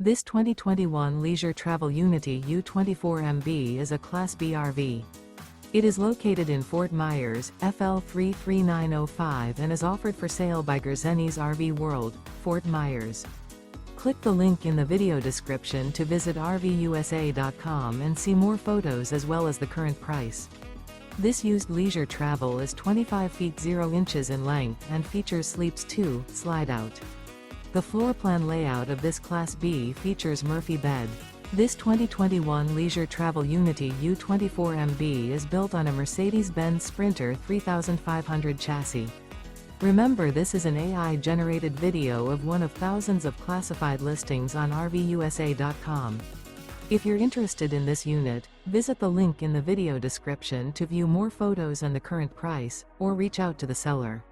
This 2021 Leisure Travel Unity U24MB is a Class B RV. It is located in Fort Myers, FL 33905 and is offered for sale by Gerzeny's RV World, Fort Myers. Click the link in the video description to visit RVUSA.com and see more photos as well as the current price. This used leisure travel is 25 feet 0 inches in length and features Sleeps 2, Slideout. The floor plan layout of this Class B features Murphy bed. This 2021 Leisure Travel Unity U24MB is built on a Mercedes-Benz Sprinter 3500 chassis. Remember, this is an AI-generated video of one of thousands of classified listings on RVUSA.com. If you're interested in this unit, visit the link in the video description to view more photos and the current price, or reach out to the seller.